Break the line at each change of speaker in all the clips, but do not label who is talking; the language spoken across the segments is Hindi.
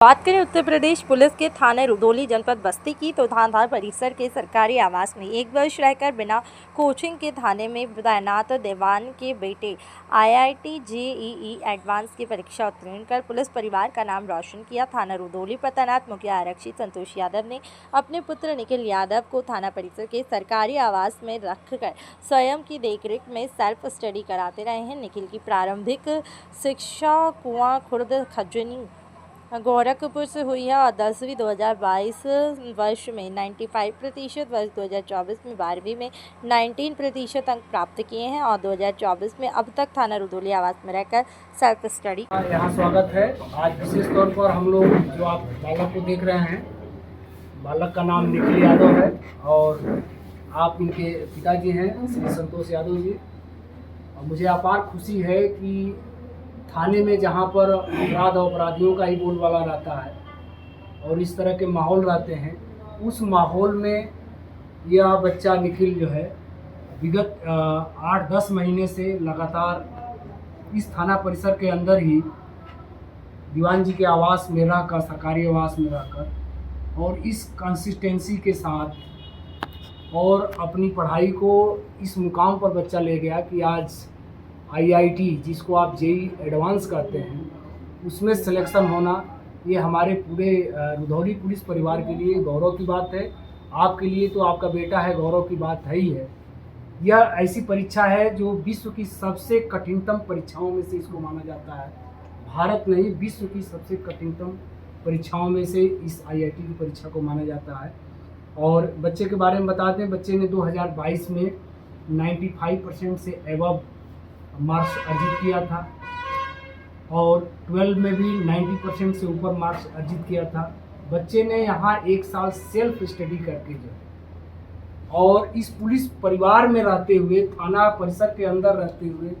बात करें उत्तर प्रदेश पुलिस के थाने रुधौली जनपद बस्ती की, तो थाना परिसर के सरकारी आवास में 1 वर्ष रहकर बिना कोचिंग के थाने में तैनात देवान के बेटे IIT JEE एडवांस की परीक्षा उत्तीर्ण कर पुलिस परिवार का नाम रोशन किया। थाना रुधौली पर तैनात मुख्य आरक्षी संतोष यादव ने अपने पुत्र निखिल यादव को थाना परिसर के सरकारी आवास में रखकर स्वयं की देखरेख में सेल्फ स्टडी कराते रहे हैं। निखिल की प्रारंभिक शिक्षा कुआं खुर्द खजनी गोरखपुर से हुई है और 10वीं 2022 वर्ष में 95%, वर्ष 2024 में 12वीं में 19% अंक प्राप्त किए हैं और 2024 में अब तक थाना रुधौली आवास में रहकर सेल्फ स्टडी।
यहाँ स्वागत है। आज विशेष तौर पर हम लोग जो आप बालक को देख रहे हैं, बालक का नाम निखिल यादव है और आप इनके पिताजी हैं श्री संतोष यादव जी। और मुझे अपार खुशी है कि थाने में जहाँ पर अपराध और अपराधियों का ही बोलबाला रहता है और इस तरह के माहौल रहते हैं, उस माहौल में यह बच्चा निखिल जो है विगत 8-10 महीने से लगातार इस थाना परिसर के अंदर ही दीवान जी के आवास में रहकर, सरकारी आवास में रहकर और इस कंसिस्टेंसी के साथ और अपनी पढ़ाई को इस मुकाम पर बच्चा ले गया कि आज IIT, जिसको आप JEE एडवांस कहते हैं, उसमें सिलेक्शन होना ये हमारे पूरे रुधौली पुलिस परिवार के लिए गौरव की बात है। आपके लिए तो आपका बेटा है, गौरव की बात है ही है। यह ऐसी परीक्षा है जो विश्व की सबसे कठिनतम परीक्षाओं में से इसको माना जाता है। भारत नहीं, विश्व की सबसे कठिनतम परीक्षाओं में से इस IIT की परीक्षा को माना जाता है। और बच्चे के बारे में बताते हैं, बच्चे ने 2022 में 95% से एबव मार्क्स अर्जित किया था और 12 में भी 90% से ऊपर मार्क्स अर्जित किया था। बच्चे ने यहाँ 1 साल सेल्फ स्टडी करके जो है और इस पुलिस परिवार में रहते हुए, थाना परिसर के अंदर रहते हुए,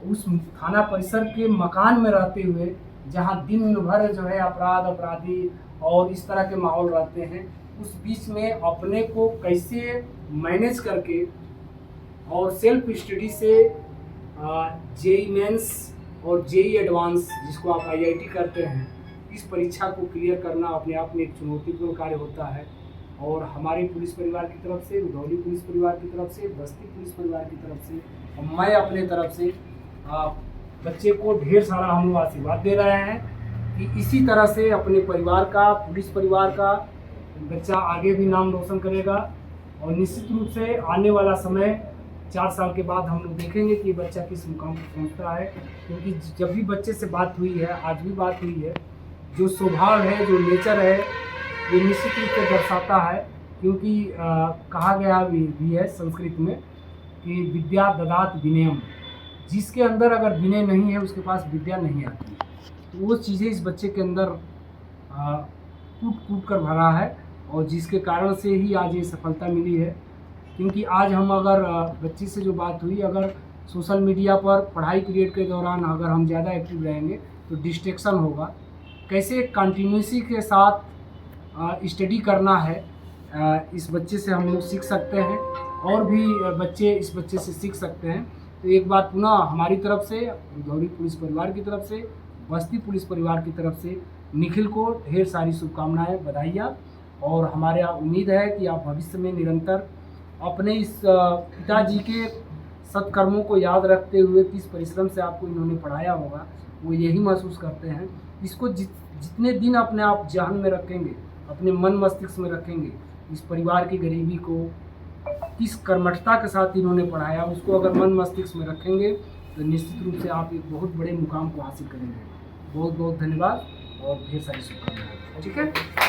उस थाना परिसर के मकान में रहते हुए जहाँ दिन भर जो है अपराध अपराधी और इस तरह के माहौल रहते हैं, उस बीच में अपने को कैसे मैनेज करके और सेल्फ स्टडी से JEE मेंस और JEE एडवांस, जिसको आप IIT करते हैं, इस परीक्षा को क्लियर करना अपने आप में एक चुनौतीपूर्ण कार्य होता है। और हमारे पुलिस परिवार की तरफ से, रुधौली पुलिस परिवार की तरफ से, बस्ती पुलिस परिवार की तरफ से और मैं अपने तरफ से बच्चे को ढेर सारा हम लोग आशीर्वाद दे रहे हैं कि इसी तरह से अपने परिवार का, पुलिस परिवार का बच्चा आगे भी नाम रोशन करेगा। और निश्चित रूप से आने वाला समय 4 साल के बाद हम लोग देखेंगे कि बच्चा किस मुकाम पर पहुंचता है। क्योंकि जब भी बच्चे से बात हुई है, आज भी बात हुई है, जो स्वभाव है, जो नेचर है, ये निश्चित रूप से दर्शाता है। क्योंकि कहा गया भी है संस्कृत में कि विद्या ददात विनयम, जिसके अंदर अगर विनय नहीं है उसके पास विद्या नहीं आती। तो वो चीज़ें इस बच्चे के अंदर कूट कूट कर भरा है और जिसके कारण से ही आज ये सफलता मिली है। क्योंकि आज हम अगर बच्चे से जो बात हुई, अगर सोशल मीडिया पर पढ़ाई पीरियड के दौरान अगर हम ज़्यादा एक्टिव रहेंगे तो डिस्ट्रैक्शन होगा। कैसे कंटिन्यूसी के साथ स्टडी करना है, इस बच्चे से हम लोग सीख सकते हैं और भी बच्चे इस बच्चे से सीख सकते हैं। तो एक बात पुनः हमारी तरफ से, रुधौली पुलिस परिवार की तरफ से, बस्ती पुलिस परिवार की तरफ से निखिल को ढेर सारी शुभकामनाएँ, बधाइयाँ। और हमारे उम्मीद है कि आप भविष्य में निरंतर अपने इस पिताजी के सत्कर्मों को याद रखते हुए, किस परिश्रम से आपको इन्होंने पढ़ाया होगा, वो यही महसूस करते हैं। इसको जितने दिन अपने आप जहन में रखेंगे, अपने मन मस्तिष्क में रखेंगे, इस परिवार की गरीबी को किस कर्मठता के साथ इन्होंने पढ़ाया, उसको अगर मन मस्तिष्क में रखेंगे तो निश्चित रूप से आप एक बहुत बड़े मुकाम को हासिल करेंगे। बहुत बहुत धन्यवाद और ढेर सारी शुभकामनाएं। ठीक है।